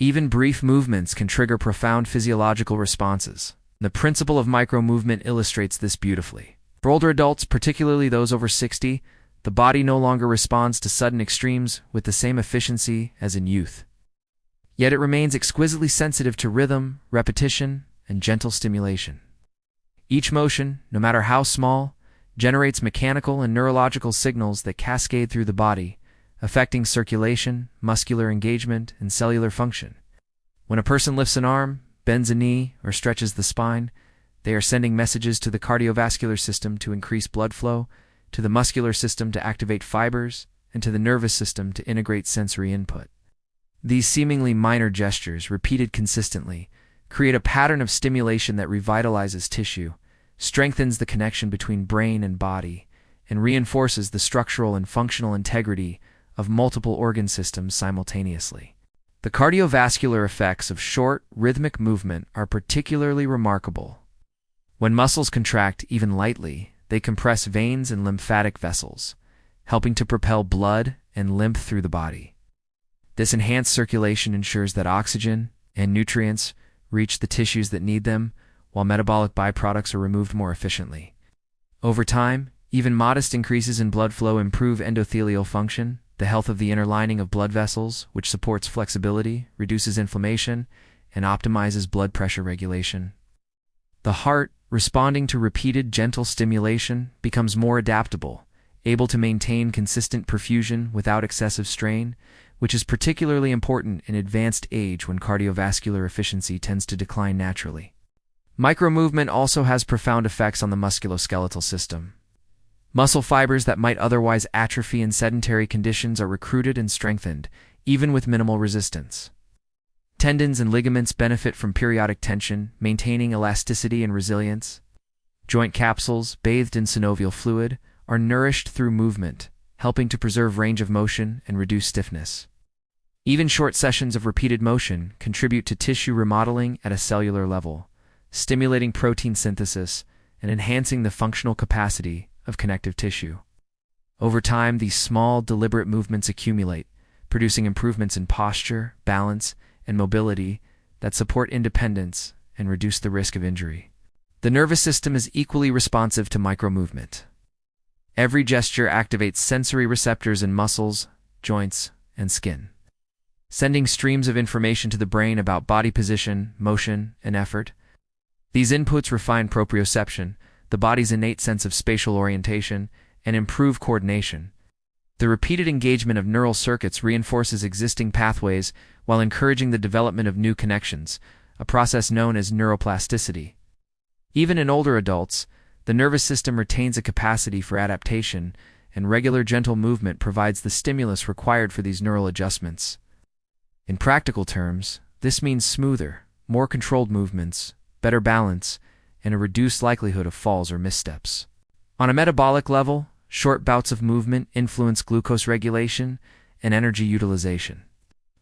Even brief movements can trigger profound physiological responses. The principle of micro-movement illustrates this beautifully. For older adults, particularly those over 60, the body no longer responds to sudden extremes with the same efficiency as in youth. Yet it remains exquisitely sensitive to rhythm, repetition, and gentle stimulation. Each motion, no matter how small, generates mechanical and neurological signals that cascade through the body, affecting circulation, muscular engagement, and cellular function. When a person lifts an arm, bends a knee, or stretches the spine, they are sending messages to the cardiovascular system to increase blood flow, to the muscular system to activate fibers, and to the nervous system to integrate sensory input. These seemingly minor gestures, repeated consistently, create a pattern of stimulation that revitalizes tissue, strengthens the connection between brain and body, and reinforces the structural and functional integrity of multiple organ systems simultaneously. The cardiovascular effects of short, rhythmic movement are particularly remarkable. When muscles contract even lightly, they compress veins and lymphatic vessels, helping to propel blood and lymph through the body. This enhanced circulation ensures that oxygen and nutrients reach the tissues that need them, while metabolic byproducts are removed more efficiently. Over time, even modest increases in blood flow improve endothelial function, the health of the inner lining of blood vessels, which supports flexibility, reduces inflammation, and optimizes blood pressure regulation. The heart, responding to repeated gentle stimulation, becomes more adaptable, able to maintain consistent perfusion without excessive strain, which is particularly important in advanced age when cardiovascular efficiency tends to decline naturally. Micromovement also has profound effects on the musculoskeletal system. Muscle fibers that might otherwise atrophy in sedentary conditions are recruited and strengthened, even with minimal resistance. Tendons and ligaments benefit from periodic tension, maintaining elasticity and resilience. Joint capsules, bathed in synovial fluid, are nourished through movement, helping to preserve range of motion and reduce stiffness. Even short sessions of repeated motion contribute to tissue remodeling at a cellular level, stimulating protein synthesis and enhancing the functional capacity of connective tissue. Over time, these small, deliberate movements accumulate, producing improvements in posture, balance, and mobility that support independence and reduce the risk of injury. The nervous system is equally responsive to micromovement. Every gesture activates sensory receptors in muscles, joints, and skin, sending streams of information to the brain about body position, motion, and effort. These inputs refine proprioception, the body's innate sense of spatial orientation, and improve coordination. The repeated engagement of neural circuits reinforces existing pathways while encouraging the development of new connections, a process known as neuroplasticity. Even in older adults, the nervous system retains a capacity for adaptation, and regular gentle movement provides the stimulus required for these neural adjustments. In practical terms, this means smoother, more controlled movements, better balance, and a reduced likelihood of falls or missteps. On a metabolic level, short bouts of movement influence glucose regulation and energy utilization.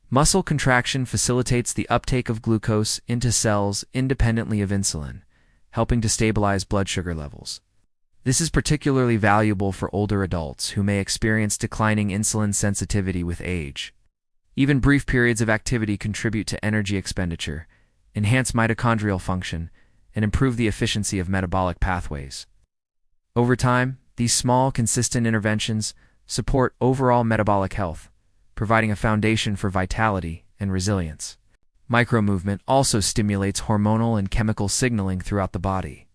Muscle contraction facilitates the uptake of glucose into cells independently of insulin, helping to stabilize blood sugar levels. This is particularly valuable for older adults who may experience declining insulin sensitivity with age. Even brief periods of activity contribute to energy expenditure, enhance mitochondrial function, and improve the efficiency of metabolic pathways. Over time, these small, consistent interventions support overall metabolic health, providing a foundation for vitality and resilience. Micromovement also stimulates hormonal and chemical signaling throughout the body.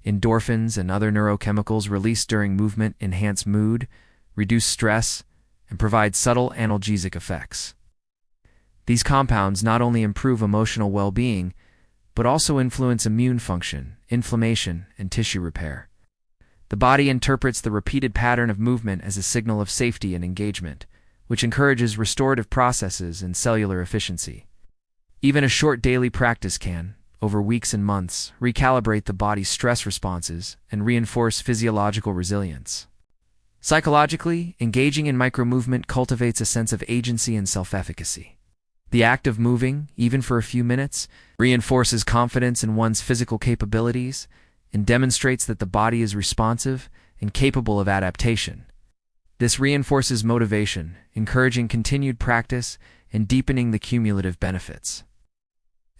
Endorphins and other neurochemicals released during movement enhance mood, reduce stress, and provide subtle analgesic effects. These compounds not only improve emotional well-being, but also influence immune function, inflammation, and tissue repair. The body interprets the repeated pattern of movement as a signal of safety and engagement, which encourages restorative processes and cellular efficiency. Even a short daily practice can, over weeks and months, recalibrate the body's stress responses and reinforce physiological resilience. Psychologically, engaging in micromovement cultivates a sense of agency and self-efficacy. The act of moving, even for a few minutes, reinforces confidence in one's physical capabilities and demonstrates that the body is responsive and capable of adaptation. This reinforces motivation, encouraging continued practice and deepening the cumulative benefits.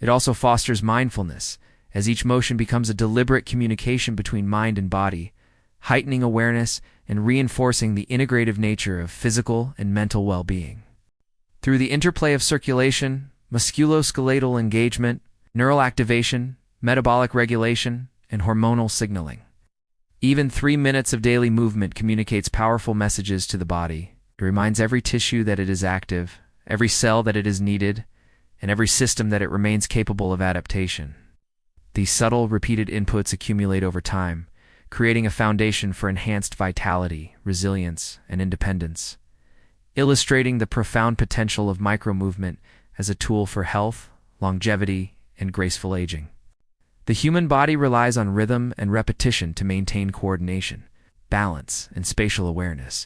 It also fosters mindfulness, as each motion becomes a deliberate communication between mind and body, heightening awareness and reinforcing the integrative nature of physical and mental well-being. Through the interplay of circulation, musculoskeletal engagement, neural activation, metabolic regulation, and hormonal signaling, even 3 minutes of daily movement communicates powerful messages to the body. It reminds every tissue that it is active, every cell that it is needed, and every system that it remains capable of adaptation. These subtle, repeated inputs accumulate over time, creating a foundation for enhanced vitality, resilience, and independence, illustrating the profound potential of micromovement as a tool for health, longevity, and graceful aging. The human body relies on rhythm and repetition to maintain coordination, balance, and spatial awareness,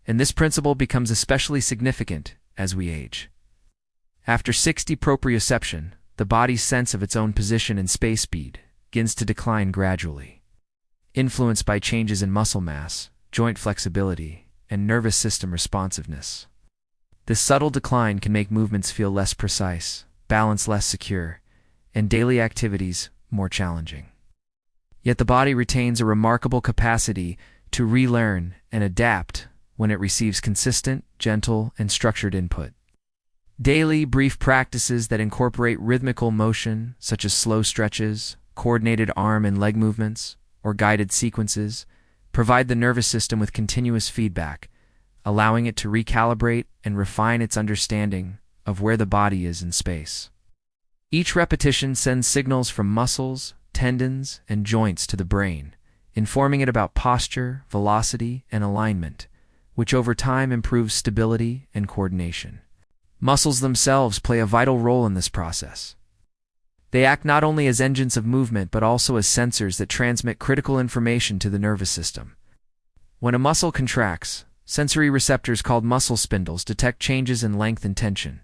and this principle becomes especially significant as we age. After 60 proprioception, the body's sense of its own position and space speed begins to decline gradually, influenced by changes in muscle mass, joint flexibility, and nervous system responsiveness. This subtle decline can make movements feel less precise, balance less secure, and daily activities more challenging. Yet the body retains a remarkable capacity to relearn and adapt when it receives consistent, gentle, and structured input. Daily, brief practices that incorporate rhythmical motion, such as slow stretches, coordinated arm and leg movements, or guided sequences, provide the nervous system with continuous feedback, allowing it to recalibrate and refine its understanding of where the body is in space. Each repetition sends signals from muscles, tendons, and joints to the brain, informing it about posture, velocity, and alignment, which over time improves stability and coordination. Muscles themselves play a vital role in this process. They act not only as engines of movement but also as sensors that transmit critical information to the nervous system. When a muscle contracts, sensory receptors called muscle spindles detect changes in length and tension,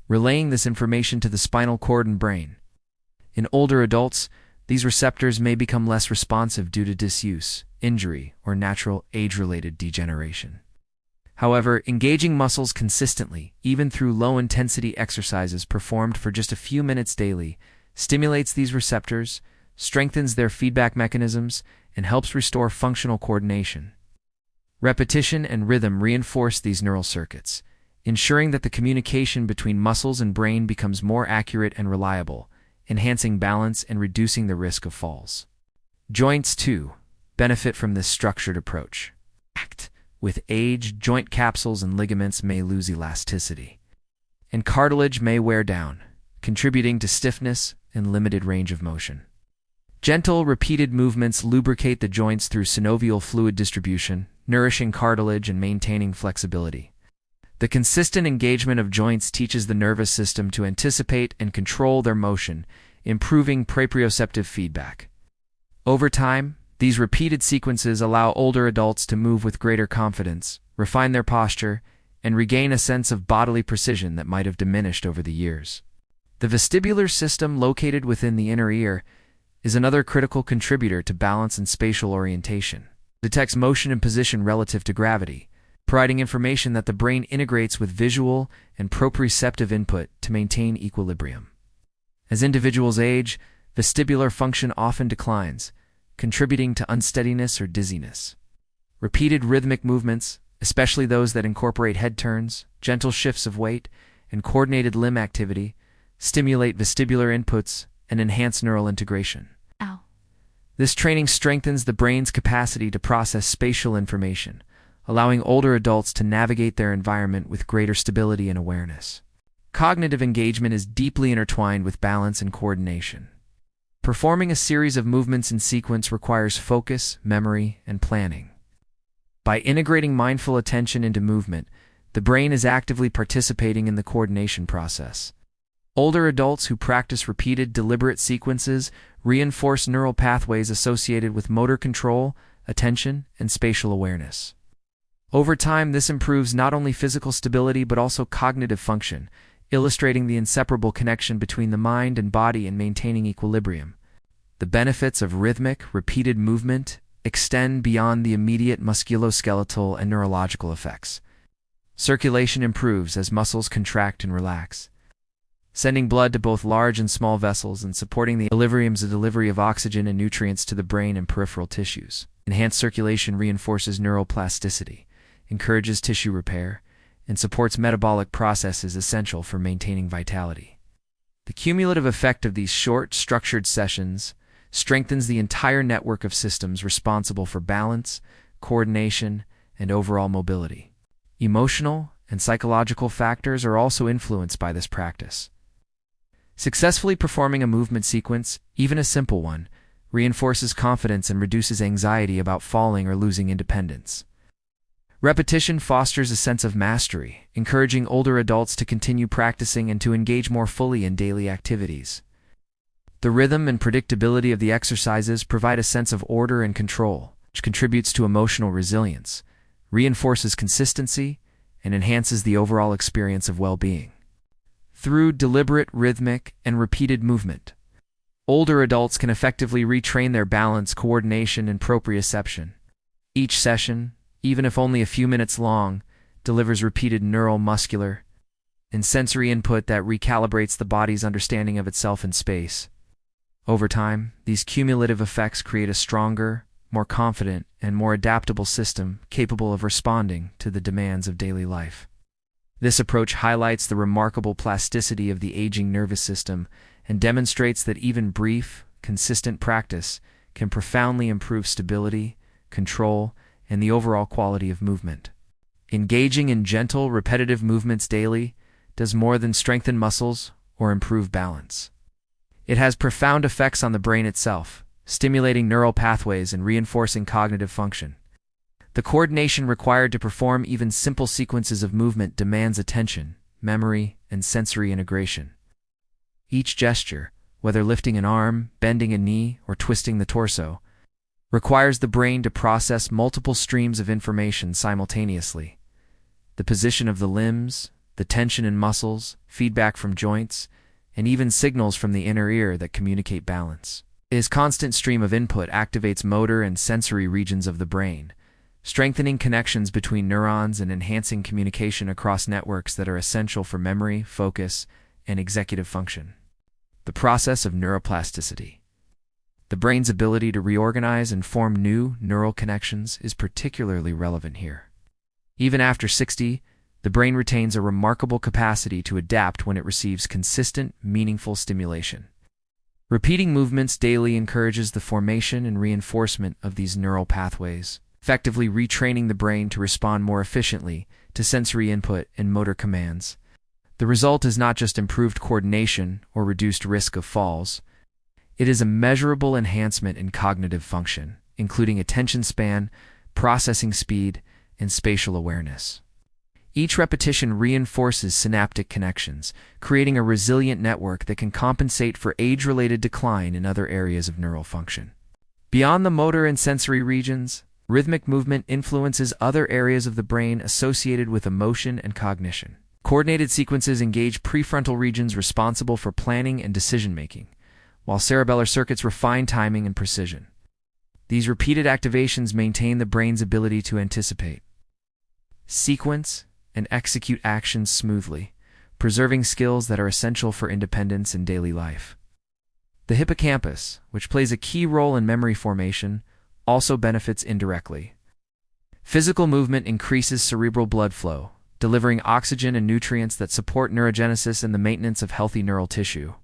relaying this information to the spinal cord and brain. In older adults, these receptors may become less responsive due to disuse, injury, or natural age-related degeneration. However, engaging muscles consistently, even through low-intensity exercises performed for just a few minutes daily, stimulates these receptors, strengthens their feedback mechanisms, and helps restore functional coordination. Repetition and rhythm reinforce these neural circuits, ensuring that the communication between muscles and brain becomes more accurate and reliable, enhancing balance and reducing the risk of falls. Joints, too, benefit from this structured approach. With age, joint capsules and ligaments may lose elasticity, and cartilage may wear down, contributing to stiffness and limited range of motion. Gentle, repeated movements lubricate the joints through synovial fluid distribution, nourishing cartilage and maintaining flexibility. The consistent engagement of joints teaches the nervous system to anticipate and control their motion, improving proprioceptive feedback. Over time, these repeated sequences allow older adults to move with greater confidence, refine their posture, and regain a sense of bodily precision that might have diminished over the years. The vestibular system, located within the inner ear, is another critical contributor to balance and spatial orientation. It detects motion and position relative to gravity, providing information that the brain integrates with visual and proprioceptive input to maintain equilibrium. As individuals age, vestibular function often declines, contributing to unsteadiness or dizziness. Repeated rhythmic movements, especially those that incorporate head turns, gentle shifts of weight, and coordinated limb activity, stimulate vestibular inputs and enhance neural integration. This training strengthens the brain's capacity to process spatial information, allowing older adults to navigate their environment with greater stability and awareness. Cognitive engagement is deeply intertwined with balance and coordination. Performing a series of movements in sequence requires focus, memory, and planning. By integrating mindful attention into movement, the brain is actively participating in the coordination process. Older adults who practice repeated, deliberate sequences reinforce neural pathways associated with motor control, attention, and spatial awareness. Over time, this improves not only physical stability but also cognitive function, illustrating the inseparable connection between the mind and body in maintaining equilibrium. The benefits of rhythmic, repeated movement extend beyond the immediate musculoskeletal and neurological effects. Circulation improves as muscles contract and relax, sending blood to both large and small vessels and supporting the delivery of oxygen and nutrients to the brain and peripheral tissues. Enhanced circulation reinforces neuroplasticity, encourages tissue repair, and supports metabolic processes essential for maintaining vitality. The cumulative effect of these short, structured sessions strengthens the entire network of systems responsible for balance, coordination, and overall mobility. Emotional and psychological factors are also influenced by this practice. Successfully performing a movement sequence, even a simple one, reinforces confidence and reduces anxiety about falling or losing independence. Repetition fosters a sense of mastery, encouraging older adults to continue practicing and to engage more fully in daily activities. The rhythm and predictability of the exercises provide a sense of order and control, which contributes to emotional resilience, reinforces consistency, and enhances the overall experience of well-being. Through deliberate, rhythmic, and repeated movement, older adults can effectively retrain their balance, coordination, and proprioception. Each session, even if only a few minutes long, delivers repeated neural, muscular, and sensory input that recalibrates the body's understanding of itself in space. Over time, these cumulative effects create a stronger, more confident, and more adaptable system capable of responding to the demands of daily life. This approach highlights the remarkable plasticity of the aging nervous system and demonstrates that even brief, consistent practice can profoundly improve stability, control, and the overall quality of movement. Engaging in gentle, repetitive movements daily does more than strengthen muscles or improve balance. It has profound effects on the brain itself, stimulating neural pathways and reinforcing cognitive function. The coordination required to perform even simple sequences of movement demands attention, memory, and sensory integration. Each gesture, whether lifting an arm, bending a knee, or twisting the torso, requires the brain to process multiple streams of information simultaneously. The position of the limbs, the tension in muscles, feedback from joints, and even signals from the inner ear that communicate balance. This constant stream of input activates motor and sensory regions of the brain, strengthening connections between neurons and enhancing communication across networks that are essential for memory, focus, and executive function. The process of neuroplasticity. The brain's ability to reorganize and form new neural connections is particularly relevant here. Even after 60, the brain retains a remarkable capacity to adapt when it receives consistent, meaningful stimulation. Repeating movements daily encourages the formation and reinforcement of these neural pathways, effectively retraining the brain to respond more efficiently to sensory input and motor commands. The result is not just improved coordination or reduced risk of falls. It is a measurable enhancement in cognitive function, including attention span, processing speed, and spatial awareness. Each repetition reinforces synaptic connections, creating a resilient network that can compensate for age-related decline in other areas of neural function. Beyond the motor and sensory regions, rhythmic movement influences other areas of the brain associated with emotion and cognition. Coordinated sequences engage prefrontal regions responsible for planning and decision-making, while cerebellar circuits refine timing and precision. These repeated activations maintain the brain's ability to anticipate, sequence, and execute actions smoothly, preserving skills that are essential for independence in daily life. The hippocampus, which plays a key role in memory formation, also benefits indirectly. Physical movement increases cerebral blood flow, delivering oxygen and nutrients that support neurogenesis and the maintenance of healthy neural tissue.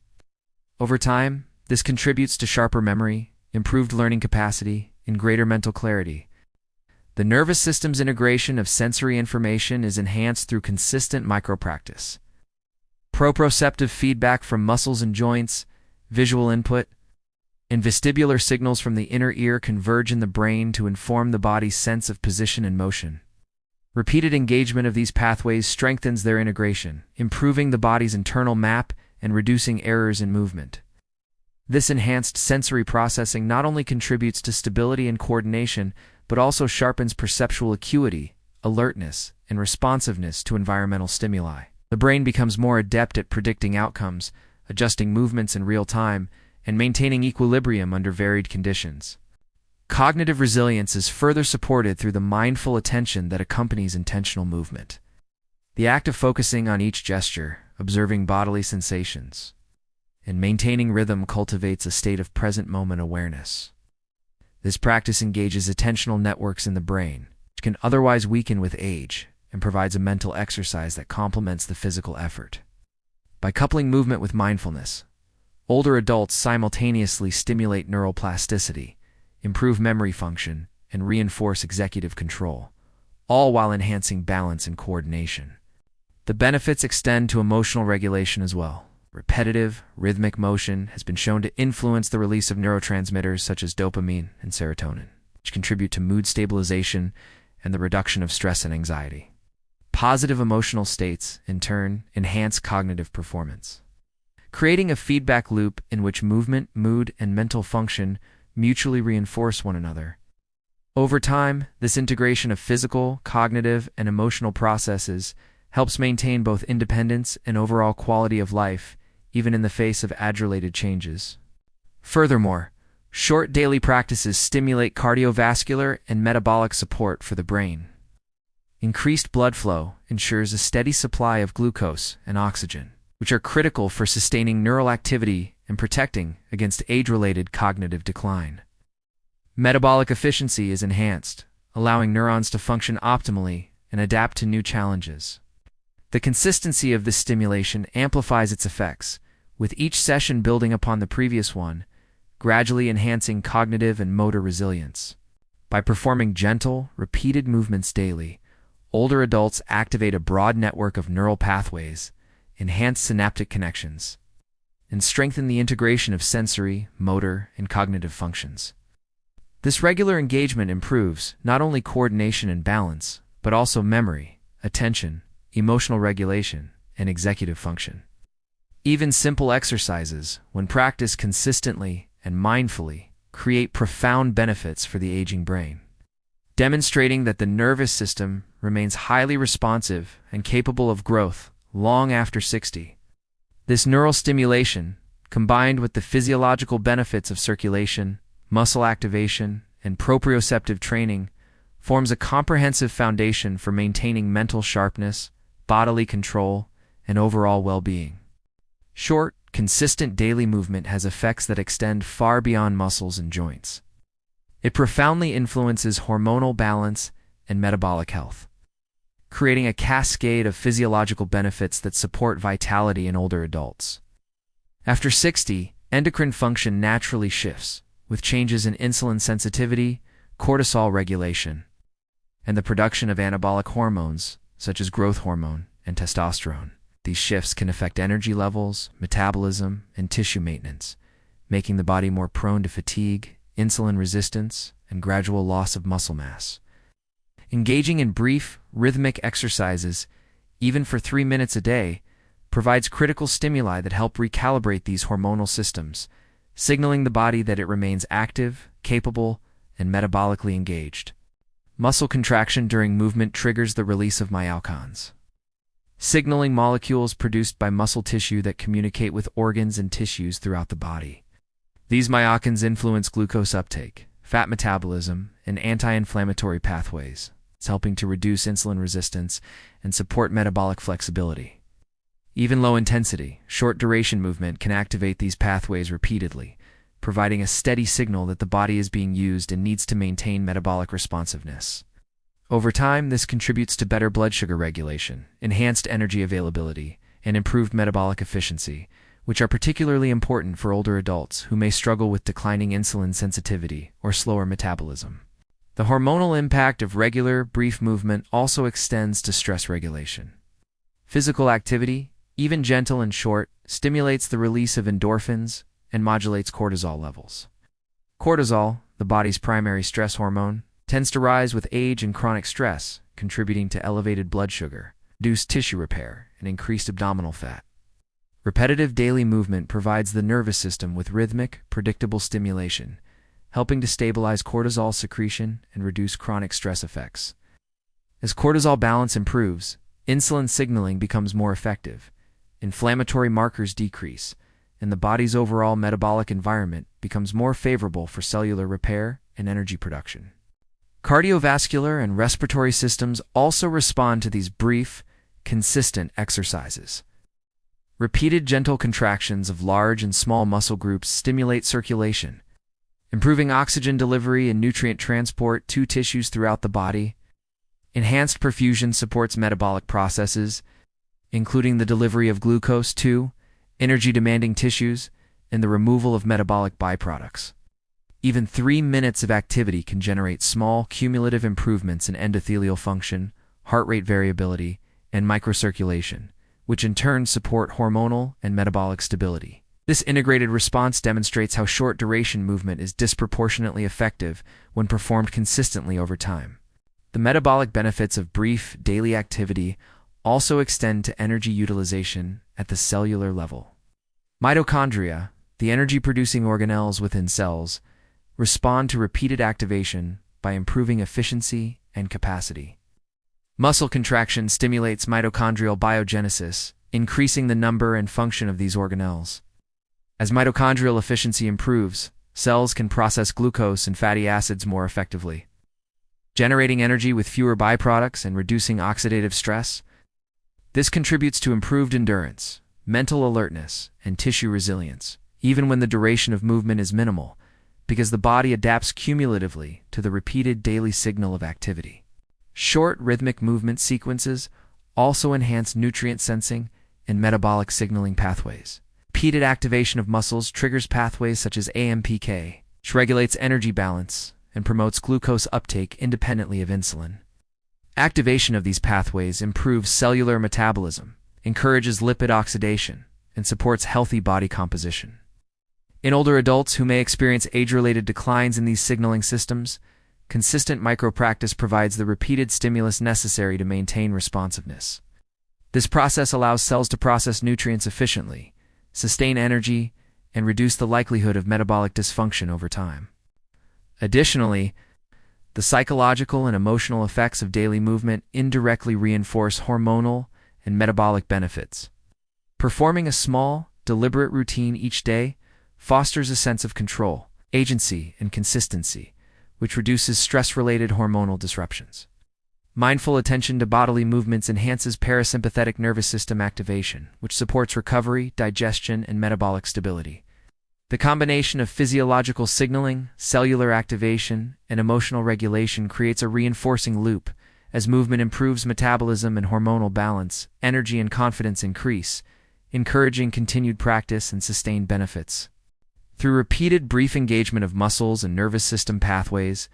Over time, this contributes to sharper memory, improved learning capacity, and greater mental clarity. The nervous system's integration of sensory information is enhanced through consistent micropractice. Proprioceptive feedback from muscles and joints, visual input, and vestibular signals from the inner ear converge in the brain to inform the body's sense of position and motion. Repeated engagement of these pathways strengthens their integration, improving the body's internal map and reducing errors in movement. This enhanced sensory processing not only contributes to stability and coordination, but also sharpens perceptual acuity, alertness, and responsiveness to environmental stimuli. The brain becomes more adept at predicting outcomes, adjusting movements in real time, and maintaining equilibrium under varied conditions. Cognitive resilience is further supported through the mindful attention that accompanies intentional movement. The act of focusing on each gesture, observing bodily sensations, and maintaining rhythm cultivates a state of present moment awareness. This practice engages attentional networks in the brain, which can otherwise weaken with age, and provides a mental exercise that complements the physical effort. By coupling movement with mindfulness, older adults simultaneously stimulate neural plasticity, improve memory function, and reinforce executive control, all while enhancing balance and coordination. The benefits extend to emotional regulation as well. Repetitive, rhythmic motion has been shown to influence the release of neurotransmitters such as dopamine and serotonin, which contribute to mood stabilization and the reduction of stress and anxiety. Positive emotional states, in turn, enhance cognitive performance, creating a feedback loop in which movement, mood, and mental function mutually reinforce one another. Over time, this integration of physical, cognitive, and emotional processes helps maintain both independence and overall quality of life, even in the face of age-related changes. Furthermore, short daily practices stimulate cardiovascular and metabolic support for the brain. Increased blood flow ensures a steady supply of glucose and oxygen, which are critical for sustaining neural activity and protecting against age-related cognitive decline. Metabolic efficiency is enhanced, allowing neurons to function optimally and adapt to new challenges. The consistency of this stimulation amplifies its effects, with each session building upon the previous one, gradually enhancing cognitive and motor resilience. By performing gentle, repeated movements daily, older adults activate a broad network of neural pathways, enhance synaptic connections, and strengthen the integration of sensory, motor, and cognitive functions. This regular engagement improves not only coordination and balance, but also memory, attention, emotional regulation, and executive function. Even simple exercises, when practiced consistently and mindfully, create profound benefits for the aging brain, demonstrating that the nervous system remains highly responsive and capable of growth long after 60. This neural stimulation, combined with the physiological benefits of circulation, muscle activation, and proprioceptive training, forms a comprehensive foundation for maintaining mental sharpness, bodily control, and overall well-being. Short, consistent daily movement has effects that extend far beyond muscles and joints. It profoundly influences hormonal balance and metabolic health, creating a cascade of physiological benefits that support vitality in older adults. After 60, endocrine function naturally shifts, with changes in insulin sensitivity, cortisol regulation, and the production of anabolic hormones, such as growth hormone and testosterone. These shifts can affect energy levels, metabolism, and tissue maintenance, making the body more prone to fatigue, insulin resistance, and gradual loss of muscle mass. Engaging in brief, rhythmic exercises, even for 3 minutes a day, provides critical stimuli that help recalibrate these hormonal systems, signaling the body that it remains active, capable, and metabolically engaged. Muscle contraction during movement triggers the release of myokines, signaling molecules produced by muscle tissue that communicate with organs and tissues throughout the body. These myokines influence glucose uptake, fat metabolism, and anti-inflammatory pathways. It's helping to reduce insulin resistance and support metabolic flexibility. Even low-intensity, short-duration movement can activate these pathways repeatedly, providing a steady signal that the body is being used and needs to maintain metabolic responsiveness. Over time, this contributes to better blood sugar regulation, enhanced energy availability, and improved metabolic efficiency, which are particularly important for older adults who may struggle with declining insulin sensitivity or slower metabolism. The hormonal impact of regular, brief movement also extends to stress regulation. Physical activity, even gentle and short, stimulates the release of endorphins and modulates cortisol levels. Cortisol, the body's primary stress hormone, tends to rise with age and chronic stress, contributing to elevated blood sugar, reduced tissue repair, and increased abdominal fat. Repetitive daily movement provides the nervous system with rhythmic, predictable stimulation, helping to stabilize cortisol secretion and reduce chronic stress effects. As cortisol balance improves, insulin signaling becomes more effective, inflammatory markers decrease, and the body's overall metabolic environment becomes more favorable for cellular repair and energy production. Cardiovascular and respiratory systems also respond to these brief, consistent exercises. Repeated gentle contractions of large and small muscle groups stimulate circulation, improving oxygen delivery and nutrient transport to tissues throughout the body. Enhanced perfusion supports metabolic processes, including the delivery of glucose to energy-demanding tissues and the removal of metabolic byproducts. Even 3 minutes of activity can generate small, cumulative improvements in endothelial function, heart rate variability, and microcirculation, which in turn support hormonal and metabolic stability. This integrated response demonstrates how short-duration movement is disproportionately effective when performed consistently over time. The metabolic benefits of brief, daily activity also extend to energy utilization at the cellular level. Mitochondria, the energy-producing organelles within cells, respond to repeated activation by improving efficiency and capacity. Muscle contraction stimulates mitochondrial biogenesis, increasing the number and function of these organelles. As mitochondrial efficiency improves, cells can process glucose and fatty acids more effectively, generating energy with fewer byproducts and reducing oxidative stress. This contributes to improved endurance, mental alertness, and tissue resilience, even when the duration of movement is minimal, because the body adapts cumulatively to the repeated daily signal of activity. Short rhythmic movement sequences also enhance nutrient sensing and metabolic signaling pathways. Repeated activation of muscles triggers pathways such as AMPK, which regulates energy balance and promotes glucose uptake independently of insulin. Activation of these pathways improves cellular metabolism, encourages lipid oxidation, and supports healthy body composition. In older adults who may experience age-related declines in these signaling systems, consistent micropractice provides the repeated stimulus necessary to maintain responsiveness. This process allows cells to process nutrients efficiently, sustain energy, and reduce the likelihood of metabolic dysfunction over time. Additionally, the psychological and emotional effects of daily movement indirectly reinforce hormonal and metabolic benefits. Performing a small, deliberate routine each day fosters a sense of control, agency, and consistency, which reduces stress-related hormonal disruptions. Mindful attention to bodily movements enhances parasympathetic nervous system activation, which supports recovery, digestion, and metabolic stability. The combination of physiological signaling, cellular activation, and emotional regulation creates a reinforcing loop. As movement improves metabolism and hormonal balance, energy and confidence increase, encouraging continued practice and sustained benefits. Through repeated brief engagement of muscles and nervous system pathways,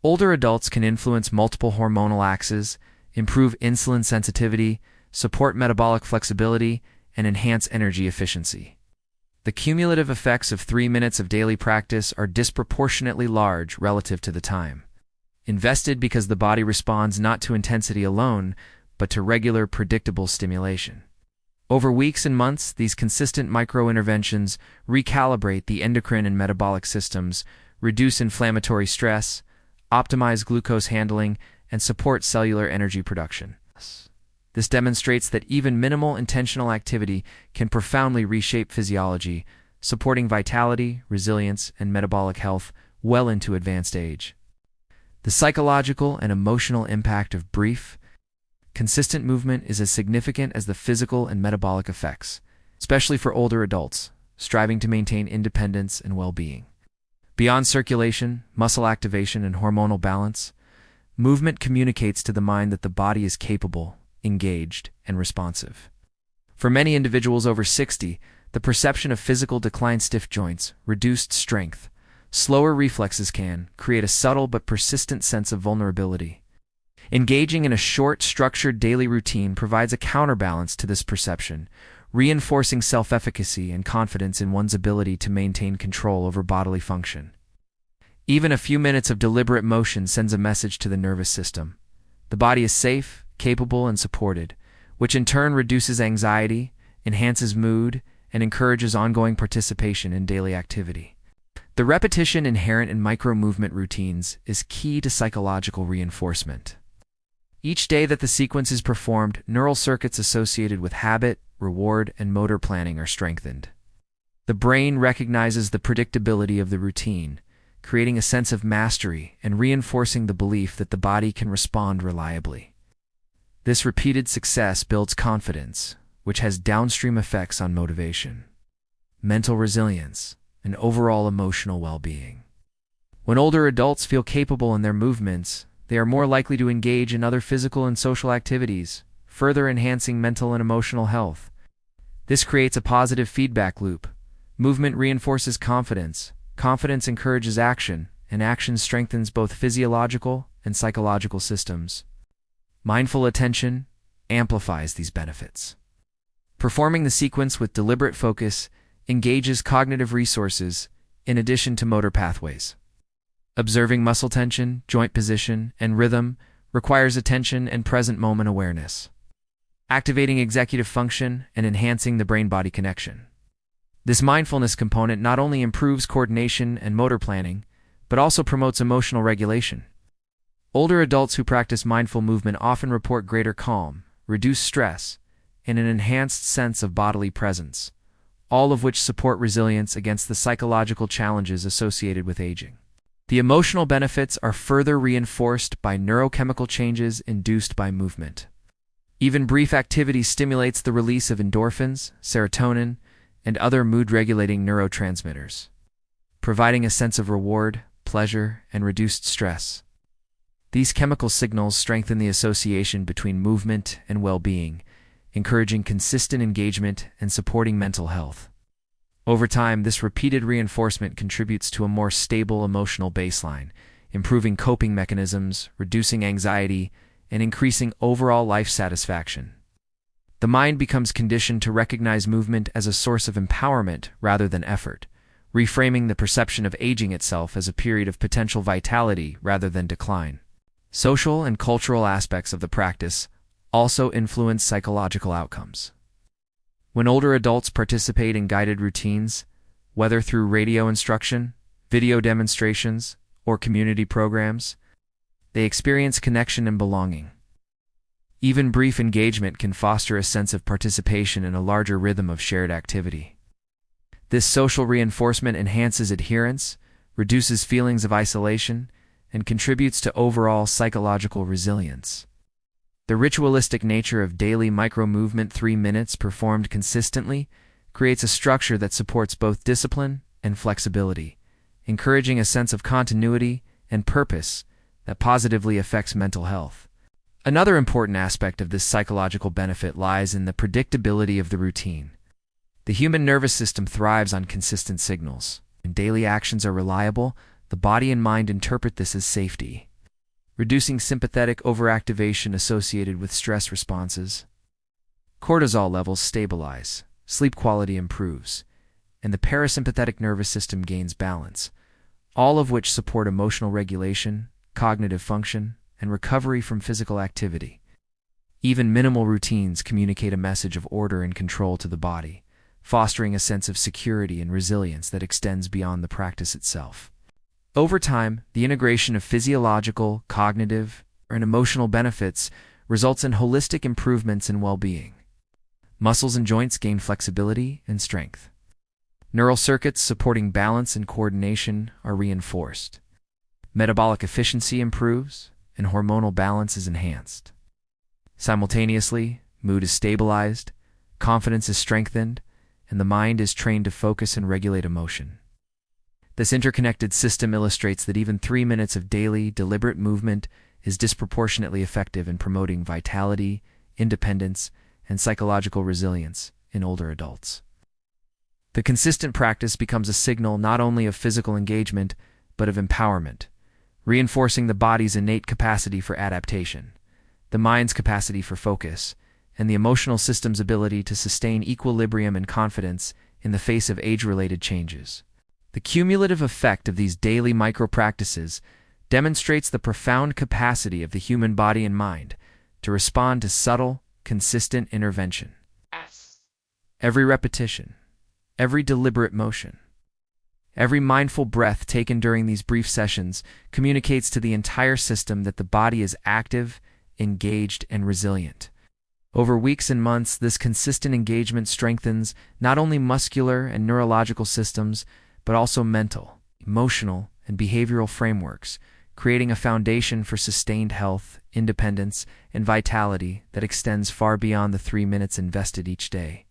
older adults can influence multiple hormonal axes, improve insulin sensitivity, support metabolic flexibility, and enhance energy efficiency. The cumulative effects of 3 minutes of daily practice are disproportionately large relative to the time invested, because the body responds not to intensity alone, but to regular, predictable stimulation. Over weeks and months, these consistent micro-interventions recalibrate the endocrine and metabolic systems, reduce inflammatory stress, optimize glucose handling, and support cellular energy production. This demonstrates that even minimal intentional activity can profoundly reshape physiology, supporting vitality, resilience, and metabolic health well into advanced age. The psychological and emotional impact of brief, consistent movement is as significant as the physical and metabolic effects, especially for older adults striving to maintain independence and well-being. Beyond circulation, muscle activation, and hormonal balance, movement communicates to the mind that the body is capable, engaged, and responsive. For many individuals over 60, the perception of physical decline, stiff joints, reduced strength, slower reflexes can create a subtle but persistent sense of vulnerability. Engaging in a short, structured daily routine provides a counterbalance to this perception, reinforcing self-efficacy and confidence in one's ability to maintain control over bodily function. Even a few minutes of deliberate motion sends a message to the nervous system. The body is safe, capable, and supported, which in turn reduces anxiety, enhances mood, and encourages ongoing participation in daily activity. The repetition inherent in micro-movement routines is key to psychological reinforcement. Each day that the sequence is performed, neural circuits associated with habit, reward, and motor planning are strengthened. The brain recognizes the predictability of the routine, creating a sense of mastery and reinforcing the belief that the body can respond reliably. This repeated success builds confidence, which has downstream effects on motivation, mental resilience, and overall emotional well-being. When older adults feel capable in their movements, they are more likely to engage in other physical and social activities, further enhancing mental and emotional health. This creates a positive feedback loop. Movement reinforces confidence, confidence encourages action, and action strengthens both physiological and psychological systems. Mindful attention amplifies these benefits. Performing the sequence with deliberate focus engages cognitive resources in addition to motor pathways. Observing muscle tension, joint position, and rhythm requires attention and present moment awareness, activating executive function and enhancing the brain-body connection. This mindfulness component not only improves coordination and motor planning, but also promotes emotional regulation. Older adults who practice mindful movement often report greater calm, reduced stress, and an enhanced sense of bodily presence, all of which support resilience against the psychological challenges associated with aging. The emotional benefits are further reinforced by neurochemical changes induced by movement. Even brief activity stimulates the release of endorphins, serotonin, and other mood-regulating neurotransmitters, providing a sense of reward, pleasure, and reduced stress. These chemical signals strengthen the association between movement and well-being, encouraging consistent engagement and supporting mental health. Over time, this repeated reinforcement contributes to a more stable emotional baseline, improving coping mechanisms, reducing anxiety, and increasing overall life satisfaction. The mind becomes conditioned to recognize movement as a source of empowerment rather than effort, reframing the perception of aging itself as a period of potential vitality rather than decline. Social and cultural aspects of the practice also influence psychological outcomes. When older adults participate in guided routines, whether through radio instruction, video demonstrations, or community programs, they experience connection and belonging. Even brief engagement can foster a sense of participation in a larger rhythm of shared activity. This social reinforcement enhances adherence, reduces feelings of isolation, and contributes to overall psychological resilience. The ritualistic nature of daily micro-movement 3 minutes performed consistently creates a structure that supports both discipline and flexibility, encouraging a sense of continuity and purpose that positively affects mental health. Another important aspect of this psychological benefit lies in the predictability of the routine. The human nervous system thrives on consistent signals. When daily actions are reliable, the body and mind interpret this as safety, reducing sympathetic overactivation associated with stress responses. Cortisol levels stabilize, sleep quality improves, and the parasympathetic nervous system gains balance, all of which support emotional regulation, cognitive function, and recovery from physical activity. Even minimal routines communicate a message of order and control to the body, fostering a sense of security and resilience that extends beyond the practice itself. Over time, the integration of physiological, cognitive, and emotional benefits results in holistic improvements in well-being. Muscles and joints gain flexibility and strength. Neural circuits supporting balance and coordination are reinforced. Metabolic efficiency improves, and hormonal balance is enhanced. Simultaneously, mood is stabilized, confidence is strengthened, and the mind is trained to focus and regulate emotion. This interconnected system illustrates that even 3 minutes of daily, deliberate movement is disproportionately effective in promoting vitality, independence, and psychological resilience in older adults. The consistent practice becomes a signal not only of physical engagement, but of empowerment, reinforcing the body's innate capacity for adaptation, the mind's capacity for focus, and the emotional system's ability to sustain equilibrium and confidence in the face of age-related changes. The cumulative effect of these daily micro-practices demonstrates the profound capacity of the human body and mind to respond to subtle, consistent intervention. Every repetition, every deliberate motion, every mindful breath taken during these brief sessions communicates to the entire system that the body is active, engaged, and resilient. Over weeks and months, this consistent engagement strengthens not only muscular and neurological systems, but also mental, emotional, and behavioral frameworks, creating a foundation for sustained health, independence, and vitality that extends far beyond the 3 minutes invested each day.